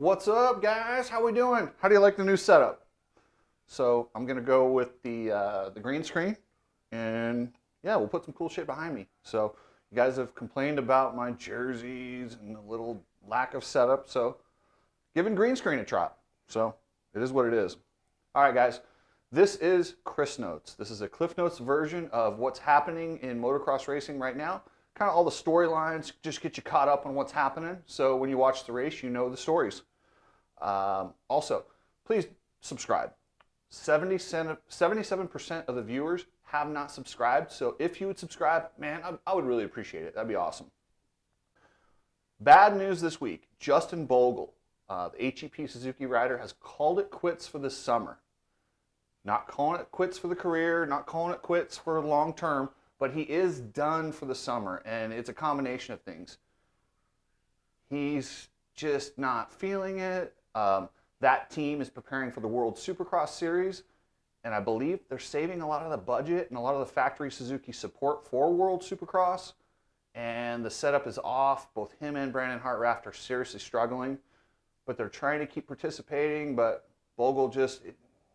What's up, guys? How we doing? How do you like the new setup? So I'm gonna go with the green screen, and yeah, we'll put some cool shit behind me. So you guys have complained about my jerseys and the little lack of setup, so giving green screen a try. So it is what it is. All right, guys. This is Chris Notes. This is a Cliff Notes version of what's happening in motocross racing right now. Kind of all the storylines, just get you caught up on what's happening. So when you watch the race, you know the stories. Also, please subscribe. 77% of the viewers have not subscribed. So if you would subscribe, man, I would really appreciate it. That'd be awesome. Bad news this week. Justin Bogle, the HEP Suzuki rider, has called it quits for this summer. Not calling it quits for the career, not calling it quits for long term, but he is done for the summer, and it's a combination of things. He's just not feeling it. That team is preparing for the World Supercross Series, and I believe they're saving a lot of the budget and a lot of the factory Suzuki support for World Supercross, and the setup is off. Both him and Brandon Hartraft are seriously struggling, but they're trying to keep participating, but Bogle just...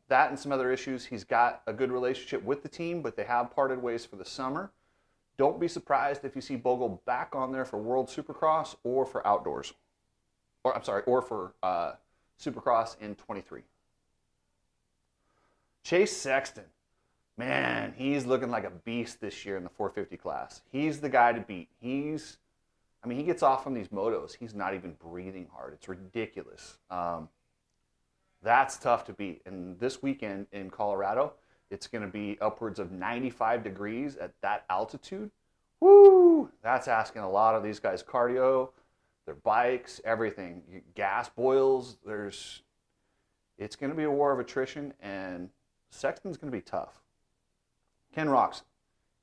that and some other issues. He's got a good relationship with the team, but they have parted ways for the summer. Don't be surprised if you see Bogle back on there for World Supercross or for outdoors. Or for Supercross in 23. Chase Sexton. Man, he's looking like a beast this year in the 450 class. He's the guy to beat. He gets off on these motos. He's not even breathing hard. It's ridiculous. That's tough to beat. And this weekend in Colorado, it's going to be upwards of 95 degrees at that altitude. Woo! That's asking a lot of these guys' cardio, their bikes, everything. Gas boils. It's going to be a war of attrition, and Sexton's going to be tough. Ken Roczen.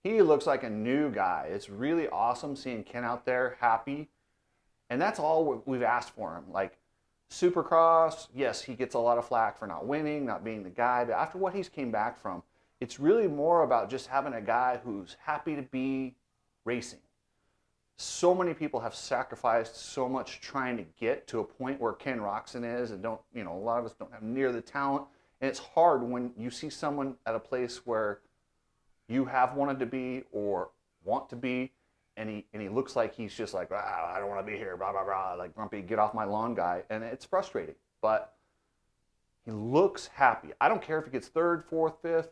He looks like a new guy. It's really awesome seeing Ken out there happy. And that's all we've asked for him. Like, Supercross, yes, he gets a lot of flack for not winning, not being the guy, but after what he's came back from, it's really more about just having a guy who's happy to be racing. So many people have sacrificed so much trying to get to a point where Ken Roczen is, and a lot of us don't have near the talent, and it's hard when you see someone at a place where you have wanted to be or want to be, and he looks like he's just like, I don't want to be here, blah, blah, blah, like grumpy, get off my lawn guy. And it's frustrating, but he looks happy. I don't care if he gets third, fourth, fifth.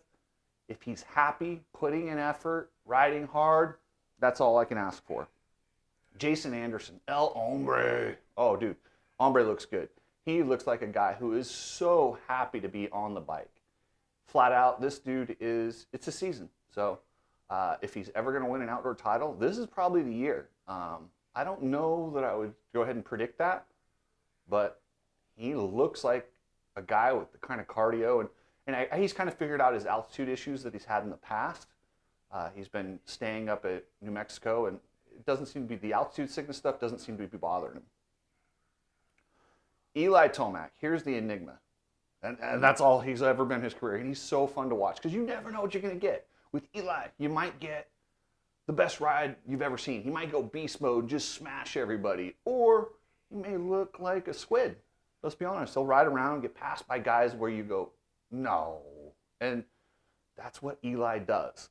If he's happy, putting in effort, riding hard, that's all I can ask for. Jason Anderson, El Hombre. Oh, dude, Hombre looks good. He looks like a guy who is so happy to be on the bike. Flat out, this dude it's a season. So if he's ever going to win an outdoor title, this is probably the year. I don't know that I would go ahead and predict that, but he looks like a guy with the kind of cardio, and he's kind of figured out his altitude issues that he's had in the past. He's been staying up at New Mexico, and it doesn't seem to be, the altitude sickness stuff doesn't seem to be bothering him. Eli Tomac, here's the enigma. And that's all he's ever been in his career. And he's so fun to watch because you never know what you're going to get. With Eli, you might get the best ride you've ever seen. He might go beast mode, just smash everybody. Or he may look like a squid. Let's be honest. He'll ride around and get passed by guys where you go, no. And that's what Eli does.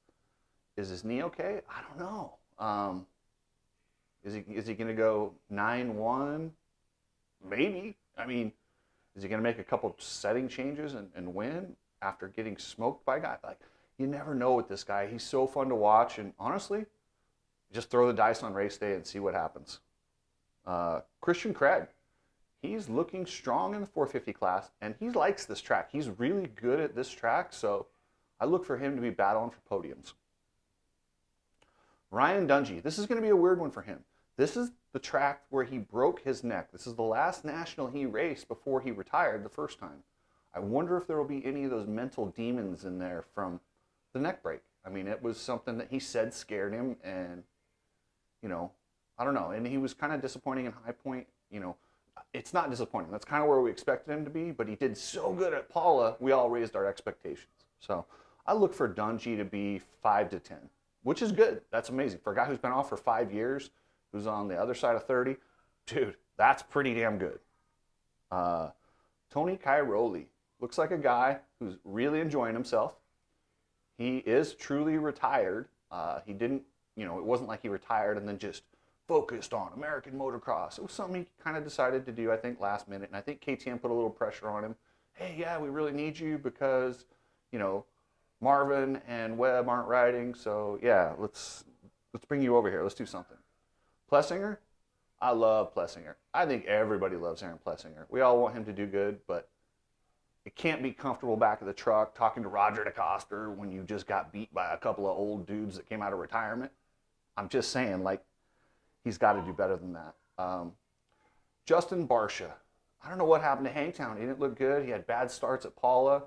Is his knee okay? I don't know. Is he going to go 9-1? Maybe. Is he going to make a couple setting changes and win after getting smoked by a guy? Like, you never know with this guy. He's so fun to watch, and honestly, just throw the dice on race day and see what happens. Christian Craig, he's looking strong in the 450 class, and he likes this track. He's really good at this track, so I look for him to be battling for podiums. Ryan Dungey, this is going to be a weird one for him. This is the track where he broke his neck. This is the last national he raced before he retired the first time. I wonder if there will be any of those mental demons in there from the neck break. It was something that he said scared him, and, I don't know. And he was kind of disappointing in High Point. It's not disappointing. That's kind of where we expected him to be, but he did so good at Paula, we all raised our expectations. So I look for Dungey to be 5 to 10, which is good. That's amazing. For a guy who's been off for 5 years, who's on the other side of 30, dude, that's pretty damn good. Tony Crioli looks like a guy who's really enjoying himself. He is truly retired. He didn't, it wasn't like he retired and then just focused on American motocross. It was something he kind of decided to do, I think, last minute. And I think KTM put a little pressure on him. Hey, yeah, we really need you because, Marvin and Webb aren't riding. So, yeah, let's bring you over here. Let's do something. Plessinger, I love Plessinger. I think everybody loves Aaron Plessinger. We all want him to do good, but it can't be comfortable back of the truck talking to Roger DeCoster when you just got beat by a couple of old dudes that came out of retirement. I'm just saying, he's got to do better than that. Justin Barcia. I don't know what happened to Hangtown. He didn't look good. He had bad starts at Paula.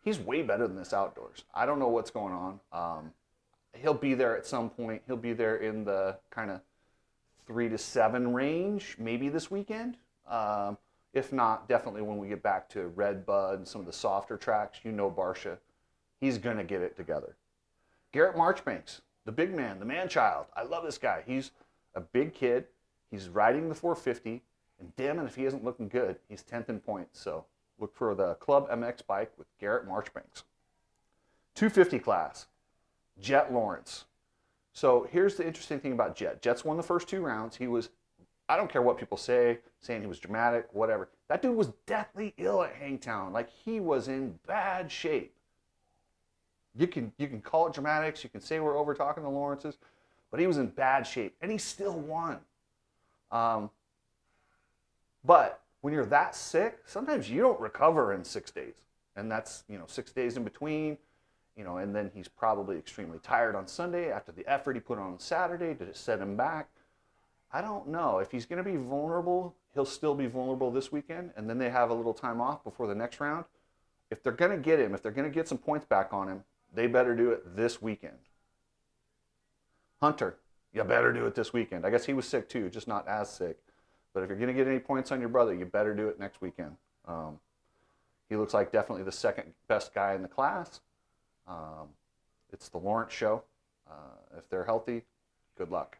He's way better than this outdoors. I don't know what's going on. He'll be there at some point. He'll be there in the kind of 3 to 7 range, maybe this weekend. If not, definitely when we get back to Red Bud and some of the softer tracks, Barcia, he's going to get it together. Garrett Marchbanks, the big man, the man-child. I love this guy. He's a big kid. He's riding the 450, and damn it if he isn't looking good. He's 10th in points, so look for the Club MX bike with Garrett Marchbanks. 250 class, Jet Lawrence. So here's the interesting thing about Jet. Jet's won the first 2 rounds. He was, I don't care what people say, saying he was dramatic, whatever. That dude was deathly ill at Hangtown. He was in bad shape. You can call it dramatics. You can say we're over talking to Lawrence's, but he was in bad shape, and he still won. But when you're that sick, sometimes you don't recover in 6 days, and that's 6 days in between. And then he's probably extremely tired on Sunday after the effort he put on Saturday to set him back. I don't know. If he's going to be vulnerable, he'll still be vulnerable this weekend, and then they have a little time off before the next round. If they're going to get him, if they're going to get some points back on him, they better do it this weekend. Hunter, you better do it this weekend. I guess he was sick too, just not as sick. But if you're going to get any points on your brother, you better do it next weekend. He looks like definitely the second best guy in the class. It's the Lawrence show. If they're healthy, good luck.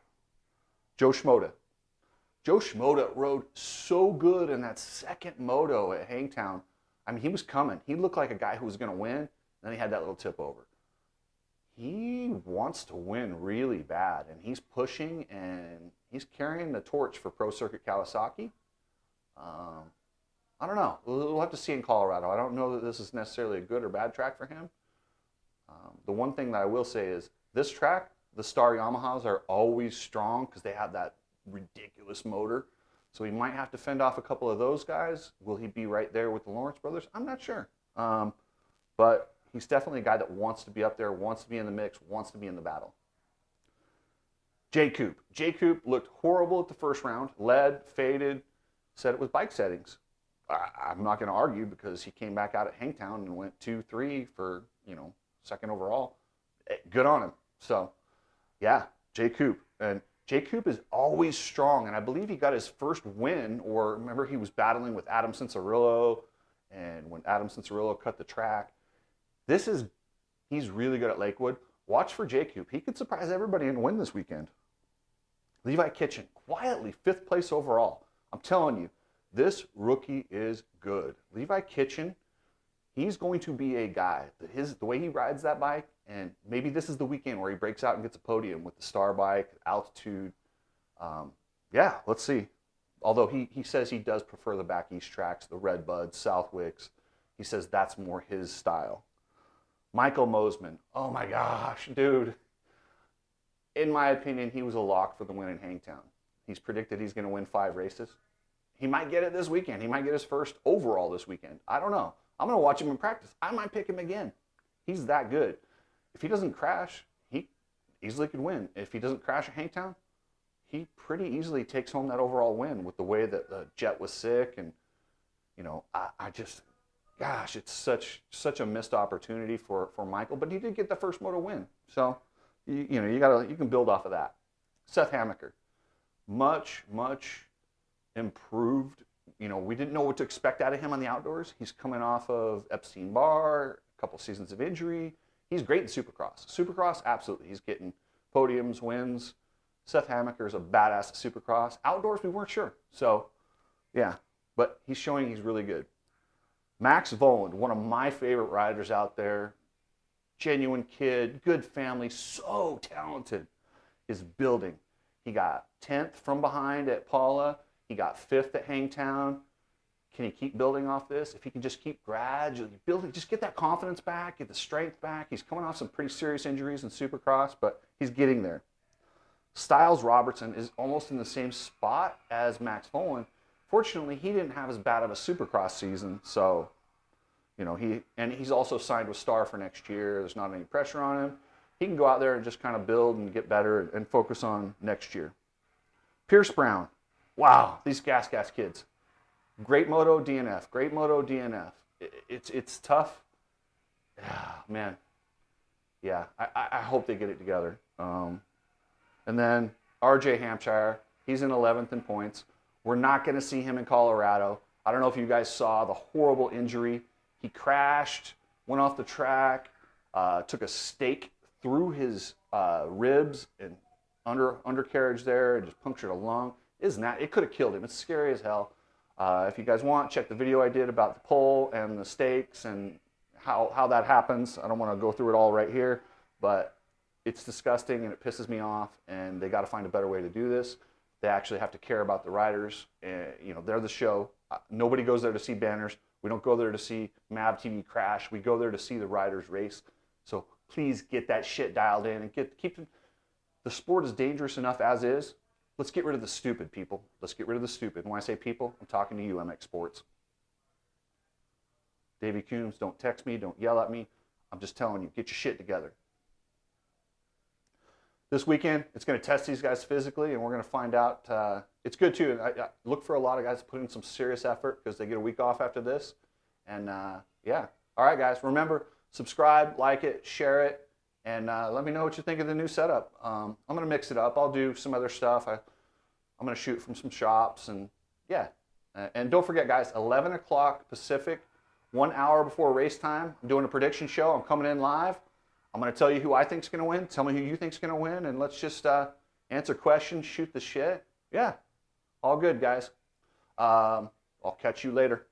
Joe Schmoda. Joe Schmoda rode so good in that second moto at Hangtown. I mean, he was coming. He looked like a guy who was going to win. Then he had that little tip over. He wants to win really bad, and he's pushing, and he's carrying the torch for Pro Circuit Kawasaki. I don't know. We'll have to see in Colorado. I don't know that this is necessarily a good or bad track for him. The one thing that I will say is this track, the Star Yamahas are always strong because they have that ridiculous motor. So he might have to fend off a couple of those guys. Will he be right there with the Lawrence brothers? I'm not sure. But he's definitely a guy that wants to be up there, wants to be in the mix, wants to be in the battle. Coop. Coop looked horrible at the first round, led, faded, said it was bike settings. I'm not going to argue because he came back out at Hangtown and went 2-3 for, second overall. Good on him. So, yeah, Coop. And Coop is always strong, and I believe he got his first win, or remember he was battling with Adam Cincerillo, and when Adam Cincerillo cut the track. He's really good at Lakewood. Watch for Coop. He could surprise everybody and win this weekend. Levi Kitchen, quietly 5th place overall. I'm telling you, this rookie is good. Levi Kitchen, he's going to be a guy that the way he rides that bike, and maybe this is the weekend where he breaks out and gets a podium with the star bike, altitude. Yeah, let's see. Although he says he does prefer the back east tracks, the Red Bud, Southwicks. He says that's more his style. Michael Moseman. Oh my gosh, dude. In my opinion, he was a lock for the win in Hangtown. He's predicted he's going to win 5 races. He might get it this weekend. He might get his first overall this weekend. I don't know. I'm going to watch him in practice. I might pick him again. He's that good. If he doesn't crash, he easily could win. If he doesn't crash at Hangtown, he pretty easily takes home that overall win with the way that the Jet was sick. And, I just, gosh, it's such a missed opportunity for Michael. But he did get the first moto win. So, you can build off of that. Seth Hamer, much improved. We didn't know what to expect out of him on the outdoors. He's coming off of Epstein-Barr, a couple seasons of injury. He's great in Supercross. Supercross, absolutely. He's getting podiums, wins. Seth Hamer is a badass at Supercross. Outdoors, we weren't sure. So, yeah, but he's showing he's really good. Max Voland, one of my favorite riders out there, genuine kid, good family, so talented, is building. He got 10th from behind at Paula. He got 5th at Hangtown. Can he keep building off this? If he can just keep gradually building, just get that confidence back, get the strength back. He's coming off some pretty serious injuries in Supercross, but he's getting there. Styles Robertson is almost in the same spot as Max Voland. Fortunately, he didn't have as bad of a Supercross season, so, you know, he's also signed with Star for next year. There's not any pressure on him. He can go out there and just kind of build and get better and focus on next year. Pierce Brown. Wow, these gas kids. Great moto DNF. Great moto DNF. It's tough. Man. Yeah, I hope they get it together. And then RJ Hampshire. He's in 11th in points. We're not going to see him in Colorado. I don't know if you guys saw the horrible injury. He crashed, went off the track, took a stake through his ribs and undercarriage there and just punctured a lung. It could have killed him. It's scary as hell. If you guys want, check the video I did about the pole and the stakes and how that happens. I don't want to go through it all right here, but it's disgusting and it pisses me off, and they got to find a better way to do this. They actually have to care about the riders. You know, they're the show. Nobody goes there to see banners. We don't go there to see MAV TV crash. We go there to see the riders race. So please get that shit dialed in and keep the sport is dangerous enough as is. Let's get rid of the stupid, people. Let's get rid of the stupid. And when I say people, I'm talking to you, MX Sports. Davey Coombs, don't text me. Don't yell at me. I'm just telling you, get your shit together. This weekend, it's going to test these guys physically, and we're going to find out. It's good, too. I look for a lot of guys to put in some serious effort because they get a week off after this. And, yeah. All right, guys. Remember, subscribe, like it, share it, and let me know what you think of the new setup. I'm going to mix it up. I'll do some other stuff. I'm going to shoot from some shops, and, yeah. And don't forget, guys, 11 o'clock Pacific, 1 hour before race time. I'm doing a prediction show. I'm coming in live. I'm going to tell you who I think is going to win. Tell me who you think is going to win, and let's just answer questions, shoot the shit. Yeah, all good, guys. I'll catch you later.